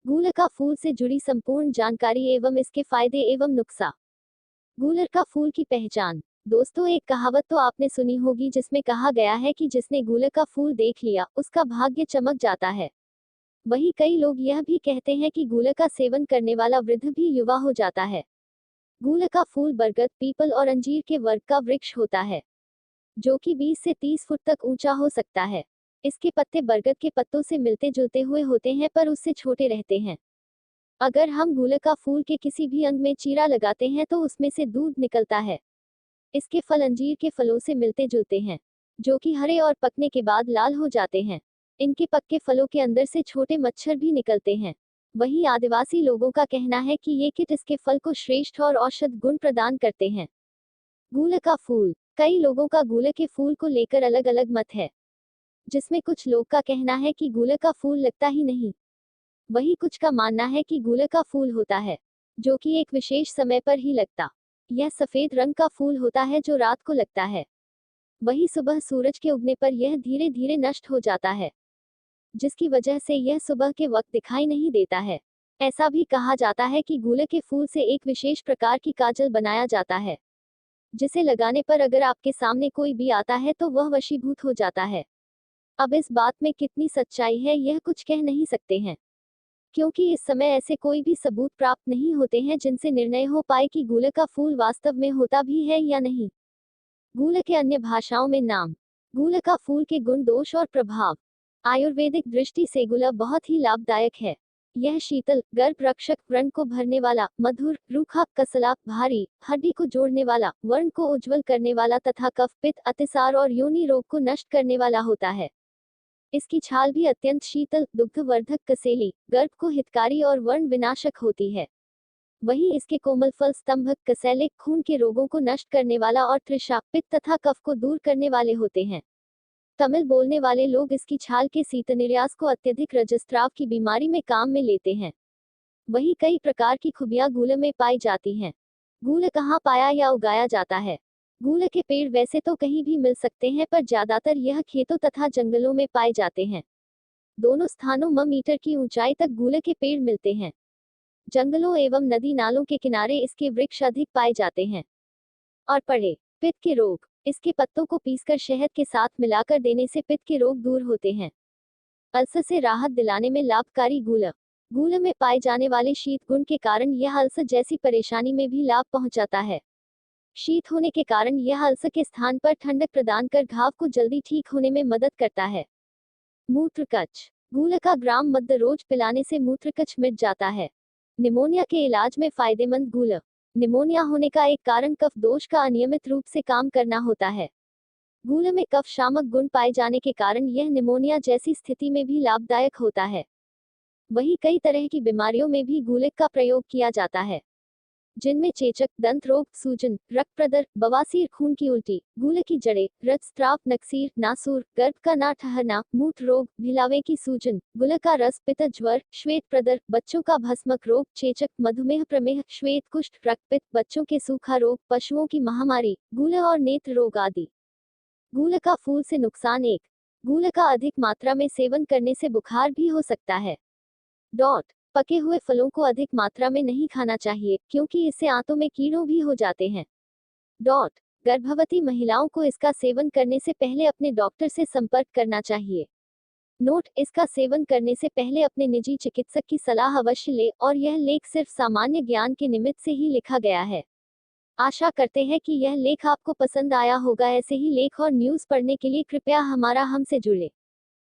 गूलर का फूल से जुड़ी संपूर्ण जानकारी एवं इसके फायदे एवं नुकसान। गूलर का फूल की पहचान। दोस्तों, एक कहावत तो आपने सुनी होगी जिसमें कहा गया है कि जिसने गूलर का फूल देख लिया उसका भाग्य चमक जाता है। वहीं कई लोग यह भी कहते हैं कि गूलर का सेवन करने वाला वृद्ध भी युवा हो जाता है। गूलर का फूल बरगद, पीपल और अंजीर के वर्ग का वृक्ष होता है, जो कि 20 से 30 फुट तक ऊंचा हो सकता है। इसके पत्ते बरगद के पत्तों से मिलते जुलते हुए होते हैं पर उससे छोटे रहते हैं। अगर हम गूलर का फूल के किसी भी अंग में चीरा लगाते हैं तो उसमें से दूध निकलता है। इसके फल अंजीर के फलों से मिलते जुलते हैं, जो कि हरे और पकने के बाद लाल हो जाते हैं। इनके पक्के फलों के अंदर से छोटे मच्छर भी निकलते हैं। वहीं आदिवासी लोगों का कहना है कि ये कीट इसके फल को श्रेष्ठ और औषध गुण प्रदान करते हैं। गूलर का फूल। कई लोगों का गूलर के फूल को लेकर अलग अलग मत है, जिसमें कुछ लोग का कहना है कि गूलर का फूल लगता ही नहीं। वहीं कुछ का मानना है कि गूलर का फूल होता है, जो कि एक विशेष समय पर ही लगता। यह सफेद रंग का फूल होता है जो रात को लगता है। वहीं सुबह सूरज के उगने पर यह धीरे धीरे नष्ट हो जाता है, जिसकी वजह से यह सुबह के वक्त दिखाई नहीं देता है। ऐसा भी कहा जाता है कि गूलर के फूल से एक विशेष प्रकार की काजल बनाया जाता है, जिसे लगाने पर अगर आपके सामने कोई भी आता है तो वह वशीभूत हो जाता है। अब इस बात में कितनी सच्चाई है यह कुछ कह नहीं सकते हैं, क्योंकि इस समय ऐसे कोई भी सबूत प्राप्त नहीं होते हैं जिनसे निर्णय हो पाए कि गूलर का फूल वास्तव में होता भी है या नहीं। गूलर के अन्य भाषाओं में नाम। गूलर का फूल के गुण, दोष और प्रभाव। आयुर्वेदिक दृष्टि से गूलर बहुत ही लाभदायक है। यह शीतल, गर्भ रक्षक, व्रण को भरने वाला, मधुर, रूखा, कसला, भारी, हड्डी को जोड़ने वाला, वर्ण को उज्जवल करने वाला तथा कफ, पित्त, अतिसार और योनि रोग को नष्ट करने वाला होता है। इसकी छाल भी अत्यंत शीतल, दुग्धवर्धक, कसेली, गर्भ को हितकारी और वर्ण विनाशक होती है। वहीं इसके कोमल फल स्तंभक, कसैलिक, खून के रोगों को नष्ट करने वाला और तृषा, पित्त तथा कफ को दूर करने वाले होते हैं। तमिल बोलने वाले लोग इसकी छाल के शीतनिर्यास को अत्यधिक रजस्त्राव की बीमारी में काम में लेते हैं। वहीं कई प्रकार की खूबियां गूलर में पाई जाती हैं। गूलर कहाँ पाया या उगाया जाता है? गूलर के पेड़ वैसे तो कहीं भी मिल सकते हैं पर ज्यादातर यह खेतों तथा जंगलों में पाए जाते हैं। दोनों स्थानों म मीटर की ऊंचाई तक गूलर के पेड़ मिलते हैं। जंगलों एवं नदी नालों के किनारे इसके वृक्ष अधिक पाए जाते हैं। और पड़े। पित्त के रोग। इसके पत्तों को पीसकर शहद के साथ मिलाकर देने से पित्त के रोग दूर होते हैं। अल्सर से राहत दिलाने में लाभकारी गूलर। गूलर में पाए जाने वाले शीत गुण के कारण यह अल्सर जैसी परेशानी में भी लाभ पहुंचाता है। शीत होने के कारण यह अल्सर के स्थान पर ठंडक प्रदान कर घाव को जल्दी ठीक होने में मदद करता है। मूत्रकच्छ। गूलर का ग्राम मध्य रोज पिलाने से मूत्रकच्छ मिट जाता है। निमोनिया के इलाज में फायदेमंद गूलर। निमोनिया होने का एक कारण कफ दोष का अनियमित रूप से काम करना होता है। गूलर में कफ शामक गुण पाए जाने के कारण यह निमोनिया जैसी स्थिति में भी लाभदायक होता है। वहीं कई तरह की बीमारियों में भी गूलर का प्रयोग किया जाता है, जिनमें चेचक, दंत रोग, सूजन, रक्त प्रदर, बवासीर, खून की उल्टी, गूलर की जड़ें, रक्तस्राव, नक्सीर, नासूर, गर्भ का ना ठहरना, मूत्र रोग, भिलावे की सूजन, गूलर का रस, पित्त ज्वर, श्वेत प्रदर, बच्चों का भस्मक रोग, चेचक, मधुमेह, प्रमेह, श्वेत कुष्ठ, रक्तपित्त, बच्चों के सूखा रोग, पशुओं की महामारी, गूलर और नेत्र रोग आदि। गूलर का फूल से नुकसान। 1। गूलर का अधिक मात्रा में सेवन करने से बुखार भी हो सकता है। डॉट। पके हुए फलों को अधिक मात्रा में नहीं खाना चाहिए, क्योंकि इससे आंतों में कीड़ों भी हो जाते हैं। डॉट। गर्भवती महिलाओं को इसका सेवन करने से पहले अपने डॉक्टर से संपर्क करना चाहिए। नोट। इसका सेवन करने से पहले अपने निजी चिकित्सक की सलाह अवश्य लें और यह लेख सिर्फ सामान्य ज्ञान के निमित्त से ही लिखा गया है। आशा करते हैं कि यह लेख आपको पसंद आया होगा। ऐसे ही लेख और न्यूज़ पढ़ने के लिए कृपया हमारा हमसे जुड़ें।